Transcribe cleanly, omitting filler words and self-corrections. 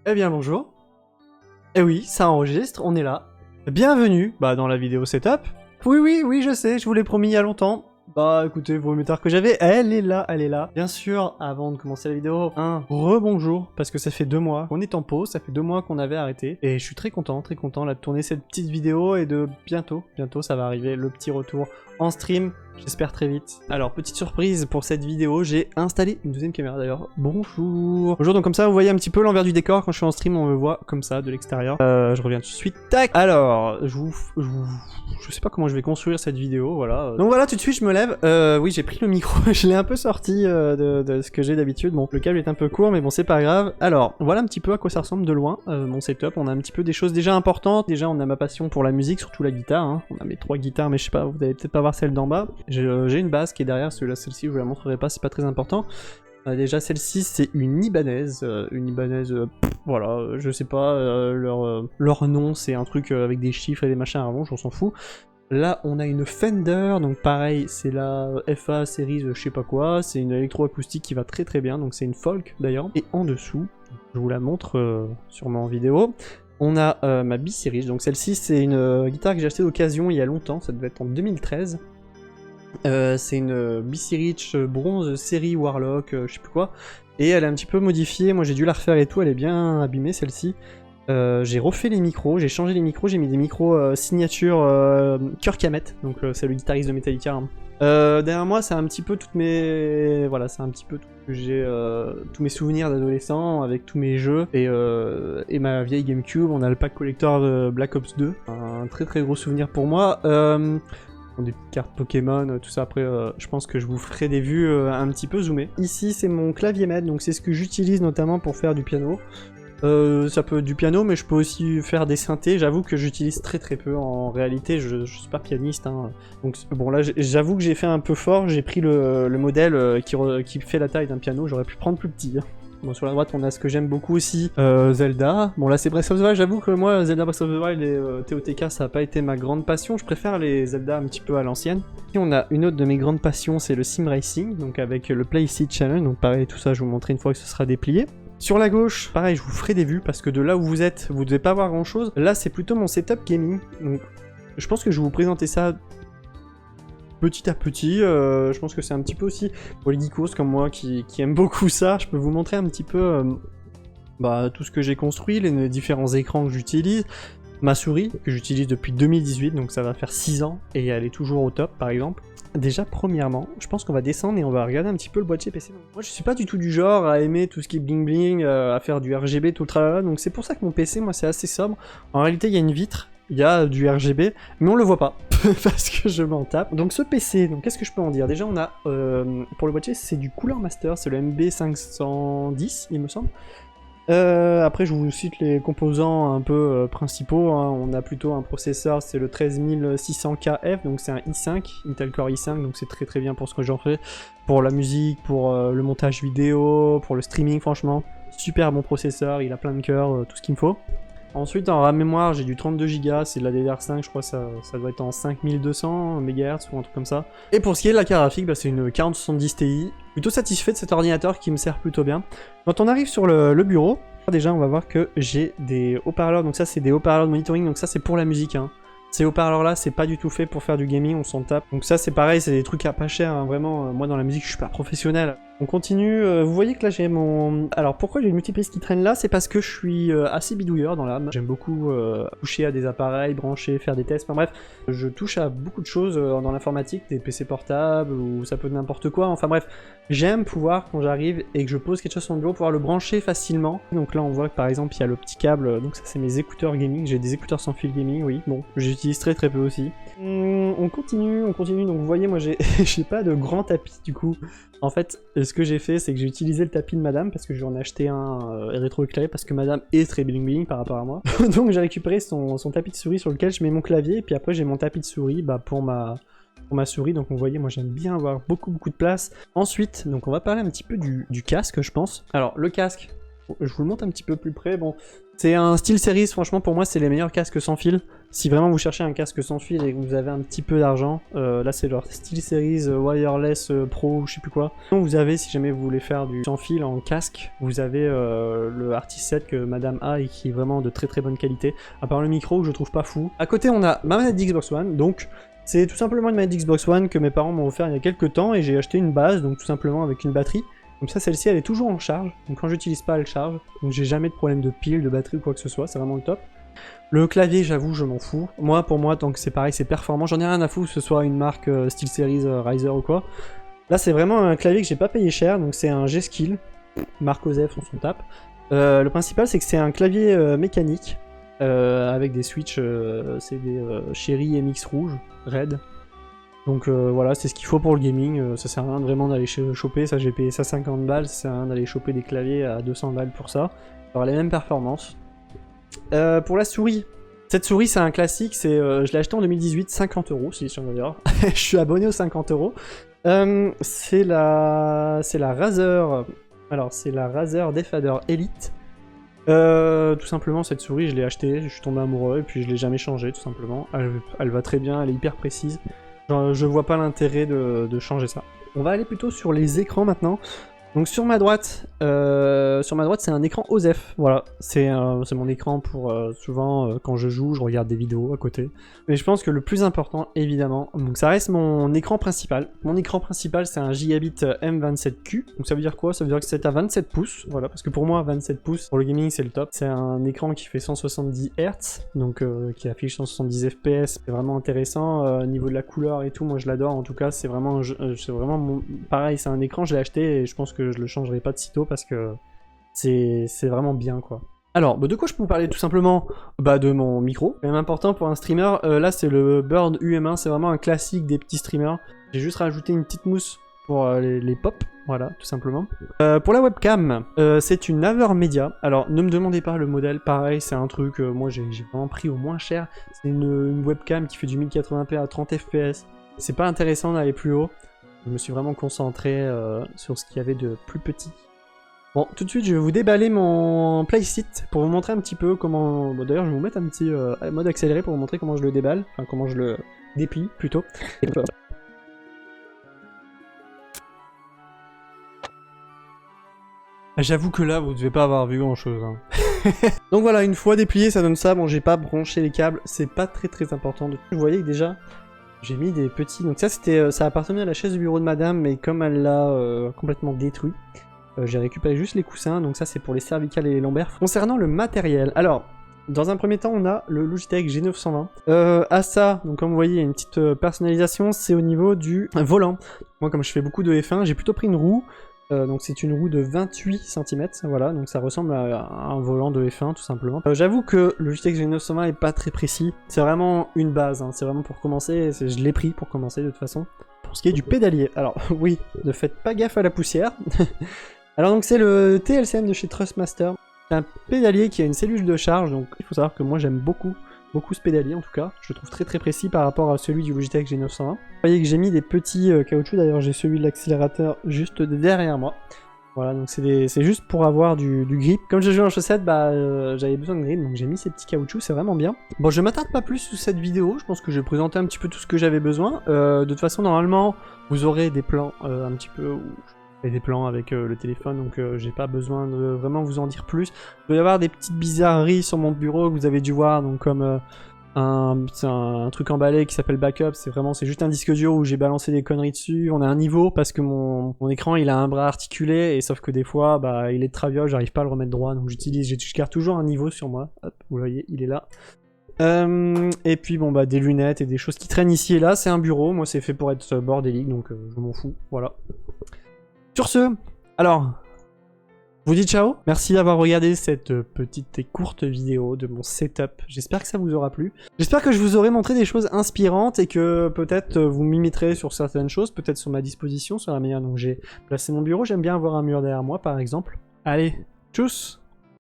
Eh bien bonjour. Eh oui, ça enregistre, on est là. Bienvenue dans la vidéo setup. Oui, je sais, je vous l'ai promis il y a longtemps. Bah écoutez, vos méthodes que j'avais, elle est là, elle est là. Bien sûr, avant de commencer la vidéo, un rebonjour, parce que ça fait 2 mois qu'on est en pause, ça fait 2 mois qu'on avait arrêté. Et je suis très content là de tourner cette petite vidéo et de bientôt ça va arriver, le petit retour en stream. J'espère très vite. Alors, petite surprise pour cette vidéo, j'ai installé une deuxième caméra d'ailleurs. Bonjour. Bonjour, donc comme ça, vous voyez un petit peu l'envers du décor. Quand je suis en stream, on me voit comme ça, de l'extérieur. Je reviens tout de suite. Tac. Alors, je sais pas comment je vais construire cette vidéo, voilà. Donc voilà, tout de suite, je me lève. Oui, j'ai pris le micro, je l'ai un peu sorti de ce que j'ai d'habitude. Bon, le câble est un peu court, mais bon, c'est pas grave. Alors, voilà un petit peu à quoi ça ressemble de loin, mon setup. On a un petit peu des choses déjà importantes. Déjà, on a ma passion pour la musique, surtout la guitare. Hein. On a mes 3 guitares, mais je sais pas, vous allez peut-être pas voir celle d'en bas. J'ai une basse qui est derrière, celle-ci je vous la montrerai pas, c'est pas très important. Déjà celle-ci c'est une Ibanez, voilà, je sais pas, leur nom c'est un truc avec des chiffres et des machins à rallonge, on s'en fout. Là on a une Fender, donc pareil c'est la FA Series je sais pas quoi, c'est une électroacoustique qui va très très bien, donc c'est une folk d'ailleurs. Et en dessous, je vous la montre sûrement en vidéo, on a ma B-Series, donc celle-ci c'est une guitare que j'ai achetée d'occasion il y a longtemps, ça devait être en 2013. C'est une BC Rich bronze série Warlock, je sais plus quoi, et elle est un petit peu modifiée, moi j'ai dû la refaire et tout, elle est bien abîmée celle-ci. J'ai refait les micros, j'ai changé les micros, j'ai mis des micros signature Kirk Hammett, donc c'est le guitariste de Metallica. Hein. Derrière moi c'est un petit peu toutes mes... Voilà, c'est un petit peu tout que j'ai, tous mes souvenirs d'adolescent avec tous mes jeux, et ma vieille Gamecube, on a le pack collector de Black Ops 2, un très très gros souvenir pour moi. Des cartes Pokémon, tout ça. Après, je pense que je vous ferai des vues un petit peu zoomées. Ici, c'est mon clavier maître, donc c'est ce que j'utilise notamment pour faire du piano. Ça peut être du piano, mais je peux aussi faire des synthés. J'avoue que j'utilise très très peu en réalité. Je suis pas pianiste, hein. Donc bon là, j'avoue que j'ai fait un peu fort. J'ai pris le modèle qui fait la taille d'un piano. J'aurais pu prendre plus petit. Bon, sur la droite, on a ce que j'aime beaucoup aussi, Zelda. Bon, là, c'est Breath of the Wild. J'avoue que moi, Zelda Breath of the Wild et TOTK, ça n'a pas été ma grande passion. Je préfère les Zelda un petit peu à l'ancienne. Et on a une autre de mes grandes passions, c'est le Sim Racing, donc avec le Playseat Challenge. Donc pareil, tout ça, je vous montrerai une fois que ce sera déplié. Sur la gauche, pareil, je vous ferai des vues, parce que de là où vous êtes, vous devez pas voir grand-chose. Là, c'est plutôt mon setup gaming. Donc, je pense que je vais vous présenter ça petit à petit. Je pense que c'est un petit peu aussi pour les geekos comme moi qui aiment beaucoup ça. Je peux vous montrer un petit peu tout ce que j'ai construit, les différents écrans que j'utilise, ma souris que j'utilise depuis 2018, donc ça va faire 6 ans et elle est toujours au top par exemple. Déjà, premièrement, je pense qu'on va descendre et on va regarder un petit peu le boîtier PC. Moi, je suis pas du tout du genre à aimer tout ce qui est bling bling, à faire du RGB, tout le tralala, donc c'est pour ça que mon PC, moi, c'est assez sobre. En réalité, il y a une vitre, il y a du RGB, mais on le voit pas, parce que je m'en tape. Donc ce PC, donc qu'est-ce que je peux en dire? Déjà, on a, pour le boîtier, c'est du Cooler Master, c'est le MB510, il me semble. Après je vous cite les composants un peu principaux, hein. On a plutôt un processeur, c'est le 13600KF, donc c'est un i5, Intel Core i5, donc c'est très très bien pour ce que j'en fais, pour la musique, pour le montage vidéo, pour le streaming franchement, super bon processeur, il a plein de cœurs, tout ce qu'il me faut. Ensuite en RAM mémoire j'ai du 32Go, c'est de la DDR5, je crois que ça doit être en 5200 MHz ou un truc comme ça. Et pour ce qui est de la carte graphique, c'est une 4070 Ti. Plutôt satisfait de cet ordinateur qui me sert plutôt bien. Quand on arrive sur le bureau, déjà on va voir que j'ai des haut-parleurs, donc ça c'est des haut-parleurs de monitoring, donc ça c'est pour la musique. Hein. Ces haut-parleurs là c'est pas du tout fait pour faire du gaming, on s'en tape. Donc ça c'est pareil, c'est des trucs à pas cher, hein. Vraiment, moi dans la musique je suis pas professionnel. On continue, vous voyez que là j'ai mon... Alors pourquoi j'ai une multiprise qui traîne là? C'est parce que je suis assez bidouilleur dans l'âme. J'aime beaucoup toucher à des appareils, brancher, faire des tests, enfin bref. Je touche à beaucoup de choses dans l'informatique, des PC portables, ou ça peut être n'importe quoi, enfin bref. J'aime pouvoir, quand j'arrive et que je pose quelque chose sur mon bureau, pouvoir le brancher facilement. Donc là on voit que par exemple il y a le petit câble, donc ça c'est mes écouteurs gaming, j'ai des écouteurs sans fil gaming, oui, bon, j'utilise très très peu aussi. On continue, donc vous voyez moi j'ai pas de grand tapis du coup. En fait, ce que j'ai fait, c'est que j'ai utilisé le tapis de madame, parce que j'en ai acheté un rétro-éclairé, parce que madame est très bling bling par rapport à moi. Donc j'ai récupéré son tapis de souris sur lequel je mets mon clavier, et puis après j'ai mon tapis de souris pour ma souris, donc vous voyez, moi j'aime bien avoir beaucoup de place. Ensuite, donc on va parler un petit peu du casque, je pense. Alors, le casque, Je vous le montre un petit peu plus près. Bon, c'est un SteelSeries, franchement pour moi c'est les meilleurs casques sans fil. Si vraiment vous cherchez un casque sans fil et que vous avez un petit peu d'argent, là c'est leur SteelSeries Wireless Pro ou je sais plus quoi. Donc vous avez, si jamais vous voulez faire du sans fil en casque, vous avez le Artist 7 que madame a et qui est vraiment de très très bonne qualité. À part le micro que je trouve pas fou. À côté on a ma manette d'Xbox One, donc c'est tout simplement une manette d'Xbox One que mes parents m'ont offert il y a quelques temps et j'ai acheté une base, donc tout simplement avec une batterie. Comme ça, celle-ci, elle est toujours en charge. Donc quand j'utilise pas, elle charge. Donc j'ai jamais de problème de pile, de batterie ou quoi que ce soit. C'est vraiment le top. Le clavier, j'avoue, je m'en fous. Moi, pour moi, tant que c'est pareil, c'est performant. J'en ai rien à foutre que ce soit une marque SteelSeries, Riser ou quoi. Là, c'est vraiment un clavier que j'ai pas payé cher. Donc c'est un G-Skill. Marque Osef, on s'en tape. Le principal, c'est que c'est un clavier mécanique. Avec des switches. C'est des Cherry MX rouge, red. Donc voilà, c'est ce qu'il faut pour le gaming, ça sert à rien vraiment d'aller choper, ça j'ai payé ça 50 balles, ça sert à rien d'aller choper des claviers à 200 balles pour ça, avoir les mêmes performances. Pour la souris, cette souris c'est un classique, je l'ai acheté en 2018, 50 €, si j'en d'ailleurs, je suis abonné aux 50 €. C'est la Razer, alors c'est la Razer Defader Elite. Tout simplement cette souris je l'ai achetée, je suis tombé amoureux et puis je l'ai jamais changée tout simplement, elle va très bien, elle est hyper précise. Genre, je vois pas l'intérêt de changer ça. On va aller plutôt sur les écrans maintenant. Donc sur ma droite c'est un écran OSEF, voilà, c'est mon écran pour souvent quand je joue, je regarde des vidéos à côté. Mais je pense que le plus important, évidemment, donc ça reste mon écran principal. Mon écran principal c'est un Gigabit M27Q, donc ça veut dire quoi? Ça veut dire que c'est à 27 pouces, voilà, parce que pour moi 27 pouces pour le gaming c'est le top. C'est un écran qui fait 170 Hz, donc qui affiche 170 FPS, c'est vraiment intéressant, au niveau de la couleur et tout, moi je l'adore, en tout cas c'est vraiment pareil, c'est un écran, je l'ai acheté et je pense que je le changerai pas de sitôt parce que c'est vraiment bien quoi. Alors, de quoi je peux vous parler tout simplement? Bah de mon micro, quand même important pour un streamer, là c'est le Bird UM1, c'est vraiment un classique des petits streamers. J'ai juste rajouté une petite mousse pour les pop, voilà, tout simplement. Pour la webcam, c'est une Avermedia. Alors, ne me demandez pas le modèle, pareil, c'est un truc, moi j'ai vraiment pris au moins cher. C'est une webcam qui fait du 1080p à 30 fps. C'est pas intéressant d'aller plus haut. Je me suis vraiment concentré sur ce qu'il y avait de plus petit. Bon, tout de suite, je vais vous déballer mon playset pour vous montrer un petit peu comment... Bon, d'ailleurs, je vais vous mettre un petit mode accéléré pour vous montrer comment je le déballe. Enfin, comment je le déplie, plutôt. J'avoue que là, vous devez pas avoir vu grand-chose. Hein. Donc voilà, une fois déplié, ça donne ça. Bon, j'ai pas branché les câbles. C'est pas très important. Vous voyez que déjà... J'ai mis des petits... Donc ça, ça appartenait à la chaise du bureau de madame, mais comme elle l'a complètement détruit, j'ai récupéré juste les coussins. Donc ça, c'est pour les cervicales et les lombaires. Concernant le matériel, alors, dans un premier temps, on a le Logitech G920. À ça, donc comme vous voyez, il y a une petite personnalisation, c'est au niveau du volant. Moi, comme je fais beaucoup de F1, j'ai plutôt pris une roue. Donc c'est une roue de 28 cm, voilà, donc ça ressemble à un volant de F1 tout simplement. J'avoue que le Logitech G920 est pas très précis, c'est vraiment une base, hein. C'est vraiment pour commencer, je l'ai pris pour commencer de toute façon. Pour ce qui est du pédalier, alors oui, ne faites pas gaffe à la poussière. Alors donc c'est le TLCM de chez Trustmaster, c'est un pédalier qui a une cellule de charge, donc il faut savoir que moi j'aime beaucoup ce pédalier en tout cas, je le trouve très précis par rapport à celui du Logitech G920. Vous voyez que j'ai mis des petits caoutchoucs, d'ailleurs j'ai celui de l'accélérateur juste derrière moi. Voilà, donc c'est juste pour avoir du grip. Comme je joue en chaussettes, bah j'avais besoin de grip, donc j'ai mis ces petits caoutchoucs, c'est vraiment bien. Bon, je m'attarde pas plus sur cette vidéo, je pense que je vais présenter un petit peu tout ce que j'avais besoin. De toute façon, normalement, vous aurez des plans un petit peu où je fais des plans avec le téléphone, donc j'ai pas besoin de vraiment vous en dire plus. Il doit y avoir des petites bizarreries sur mon bureau que vous avez dû voir, donc comme un truc emballé qui s'appelle Backup, c'est juste un disque dur où j'ai balancé des conneries dessus. On a un niveau parce que mon écran il a un bras articulé et sauf que des fois bah il est de traviole, j'arrive pas à le remettre droit, donc je garde toujours un niveau sur moi. Hop, vous voyez, il est là. Et puis bon bah des lunettes et des choses qui traînent ici et là, c'est un bureau, moi c'est fait pour être bordélique donc je m'en fous, voilà. Sur ce, alors, je vous dis ciao, merci d'avoir regardé cette petite et courte vidéo de mon setup, j'espère que ça vous aura plu. J'espère que je vous aurai montré des choses inspirantes et que peut-être vous m'imiterez sur certaines choses, peut-être sur ma disposition, sur la manière dont j'ai placé mon bureau. J'aime bien avoir un mur derrière moi par exemple. Allez, tchuss!